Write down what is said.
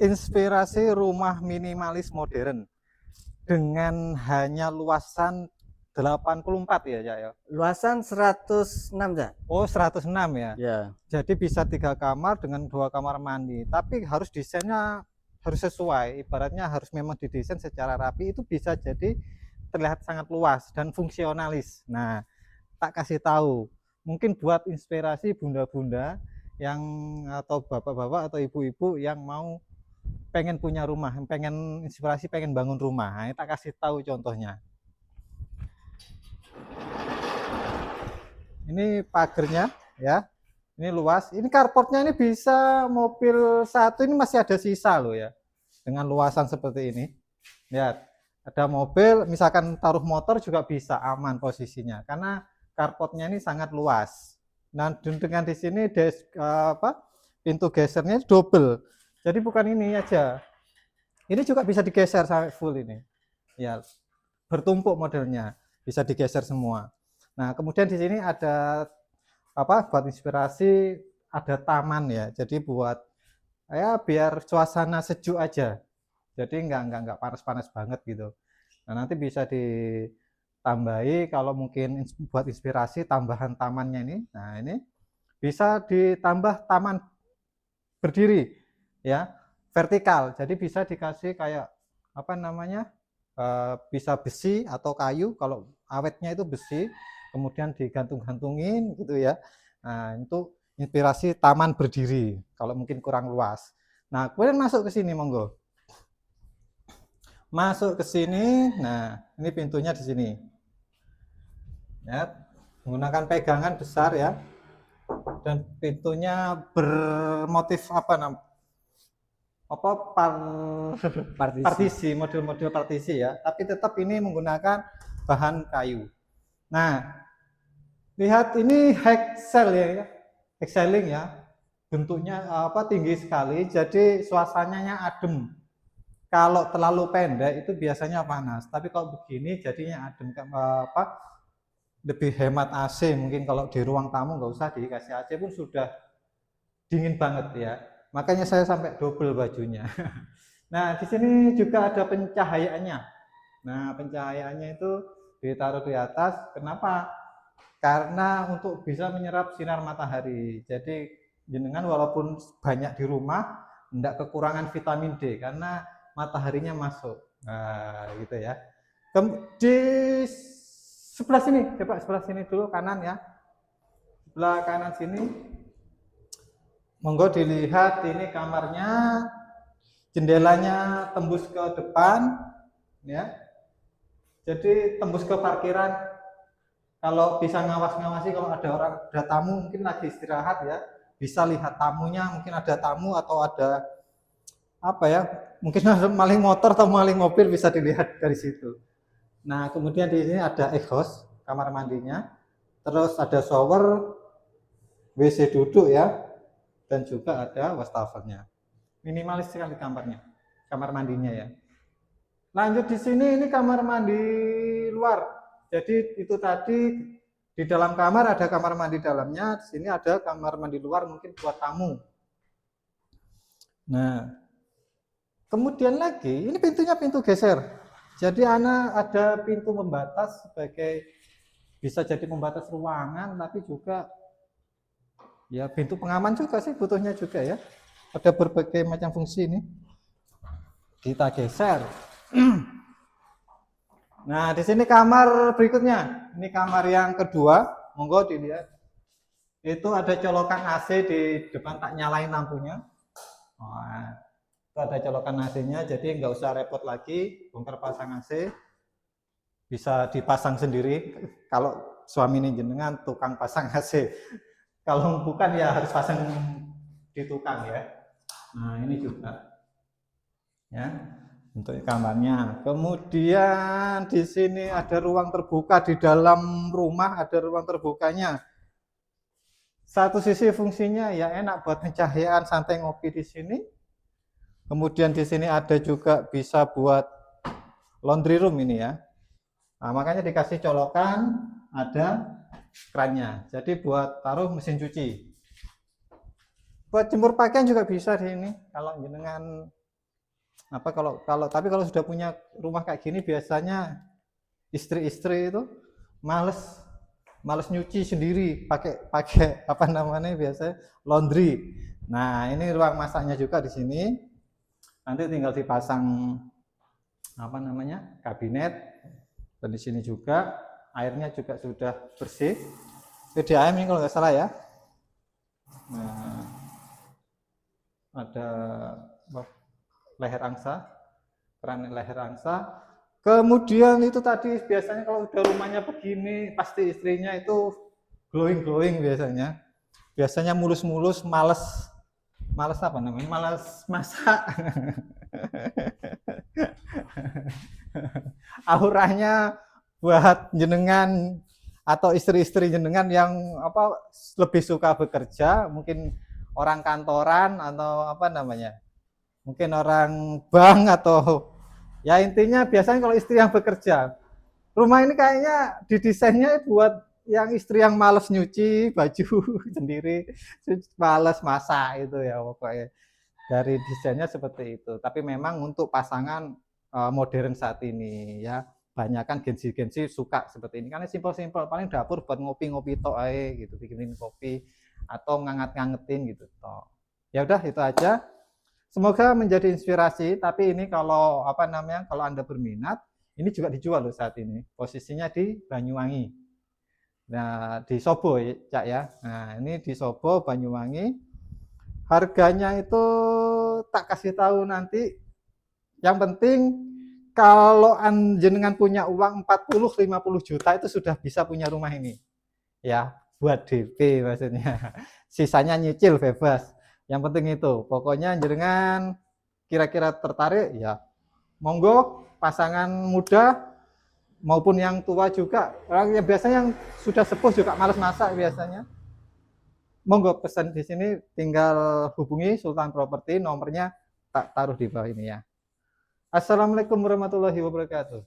inspirasi rumah minimalis modern dengan hanya luasan 84 ya, Cak ya. Luasan 106, Cak. Oh, 106 ya. Ya. Jadi bisa 3 kamar dengan 2 kamar mandi. Tapi harus desainnya harus sesuai. Ibaratnya harus memang didesain secara rapi, itu bisa jadi terlihat sangat luas dan fungsionalis. Nah, tak kasih tahu. Mungkin buat inspirasi bunda-bunda yang atau bapak-bapak atau ibu-ibu yang mau pengen punya rumah, pengen inspirasi, pengen bangun rumah. Nah, tak kasih tahu contohnya. Ini pagernya ya. Ini luas. Ini carportnya ini bisa mobil satu ini masih ada sisa loh ya. Dengan luasan seperti ini. Lihat, ada mobil misalkan taruh motor juga bisa aman posisinya karena carportnya ini sangat luas. Nah, dengan di sini pintu gesernya double. Jadi bukan ini aja. Ini juga bisa digeser sampai full ini. Ya, bertumpuk modelnya. Bisa digeser semua. Nah, kemudian di sini ada buat inspirasi, ada taman ya. Jadi buat ya biar suasana sejuk aja. Jadi enggak panas-panas banget gitu. Nah, nanti bisa ditambahi kalau mungkin buat inspirasi tambahan tamannya ini. Nah, ini bisa ditambah taman berdiri ya, vertikal. Jadi bisa dikasih kayak bisa besi atau kayu, kalau awetnya itu besi, kemudian digantung-gantungin gitu ya. Nah, itu inspirasi taman berdiri kalau mungkin kurang luas. Nah, kemudian masuk ke sini monggo. Masuk ke sini. Nah, ini pintunya di sini. Ya, menggunakan pegangan besar ya. Dan pintunya bermotif partisi, model-model partisi ya. Tapi tetap ini menggunakan bahan kayu. Nah, lihat ini hexel ya, hexeling ya. Bentuknya tinggi sekali, jadi suasananya adem. Kalau terlalu pendek itu biasanya panas, tapi kalau begini jadinya adem. Lebih hemat AC. Mungkin kalau di ruang tamu nggak usah dikasih AC pun sudah dingin banget ya. Makanya saya sampai double bajunya. Nah, di sini juga ada pencahayaannya. Nah, pencahayaannya itu ditaruh di atas. Kenapa? Karena untuk bisa menyerap sinar matahari. Jadi jenengan walaupun banyak di rumah, tidak kekurangan vitamin D karena mataharinya masuk. Nah, gitu ya. Di sebelah sini, coba sebelah sini dulu, kanan ya. Sebelah kanan sini. Monggo dilihat, ini kamarnya. Jendelanya tembus ke depan ya. Jadi tembus ke parkiran. Kalau bisa ngawas-ngawasi kalau ada tamu mungkin lagi istirahat ya, bisa lihat tamunya, mungkin ada tamu atau ada mungkin ada maling motor atau maling mobil, bisa dilihat dari situ. Nah, kemudian di sini ada exhaust kamar mandinya, terus ada shower, WC duduk ya, dan juga ada wastafelnya. Minimalis sekali kamarnya, kamar mandinya ya. Lanjut di sini, ini kamar mandi luar. Jadi itu tadi di dalam kamar ada kamar mandi dalamnya, di sini ada kamar mandi luar mungkin buat tamu. Nah, kemudian lagi ini pintunya pintu geser. Jadi ada pintu membatas sebagai bisa jadi membatas ruangan, tapi juga ya pintu pengaman juga sih butuhnya juga ya. Ada berbagai macam fungsi ini. Kita geser. Nah, di sini kamar berikutnya. Ini kamar yang kedua. Monggo dilihat. Itu ada colokan AC di depan, tak nyalain lampunya. Nah, itu ada colokan AC-nya, jadi nggak usah repot lagi bongkar pasang AC. Bisa dipasang sendiri. Kalau suami ini jenengan tukang pasang AC. Kalau bukan ya harus pasang di tukang ya. Nah, ini juga ya untuk kamarnya. Kemudian di sini ada ruang terbuka, di dalam rumah ada ruang terbukanya. Satu sisi fungsinya ya enak buat pencahayaan, santai ngopi di sini. Kemudian di sini ada juga bisa buat laundry room ini ya. Nah, makanya dikasih colokan, ada kerannya. Jadi buat taruh mesin cuci. Buat jemur pakaian juga bisa di sini. Kalau jenengan Apa tapi kalau sudah punya rumah kayak gini biasanya istri-istri itu males males nyuci sendiri pakai pakai apa namanya biasanya laundry. Nah, ini ruang masaknya juga di sini. Nanti tinggal dipasang apa namanya kabinet, dan di sini juga airnya juga sudah bersih. PDAM ini kalau nggak salah ya. Nah, ada leher angsa, keran leher angsa. Kemudian itu tadi biasanya kalau udah rumahnya begini pasti istrinya itu glowing biasanya. Biasanya mulus-mulus, males apa namanya? Males masak. Auranya buat jenengan atau istri-istri jenengan yang apa lebih suka bekerja, mungkin orang kantoran atau apa namanya? Mungkin orang bank atau ya intinya biasanya kalau istri yang bekerja. Rumah ini kayaknya didesainnya buat yang istri yang males nyuci baju sendiri, males masak itu ya pokoknya. Dari desainnya seperti itu. Tapi memang untuk pasangan modern saat ini ya, banyak kan gensi-gensi suka seperti ini karena simpel-simpel, paling dapur buat ngopi-ngopi tok ae gitu, bikinin kopi atau nganget-ngangetin gitu toh. Ya udah itu aja. Semoga menjadi inspirasi, tapi ini kalau apa namanya, kalau Anda berminat, ini juga dijual loh saat ini. Posisinya di Banyuwangi. Nah, di Sobo ya, Cak ya. Nah, ini di Sobo, Banyuwangi. Harganya itu tak kasih tahu nanti. Yang penting kalau jenengan punya uang 40-50 juta itu sudah bisa punya rumah ini. Ya, buat DP maksudnya. Sisanya nyicil bebas. Yang penting itu, pokoknya jenengan kira-kira tertarik ya monggo, pasangan muda maupun yang tua juga. Orang yang biasanya yang sudah sepuh juga malas masak biasanya. Monggo pesan di sini, tinggal hubungi Sultan Properti, nomornya tak taruh di bawah ini ya. Assalamualaikum warahmatullahi wabarakatuh.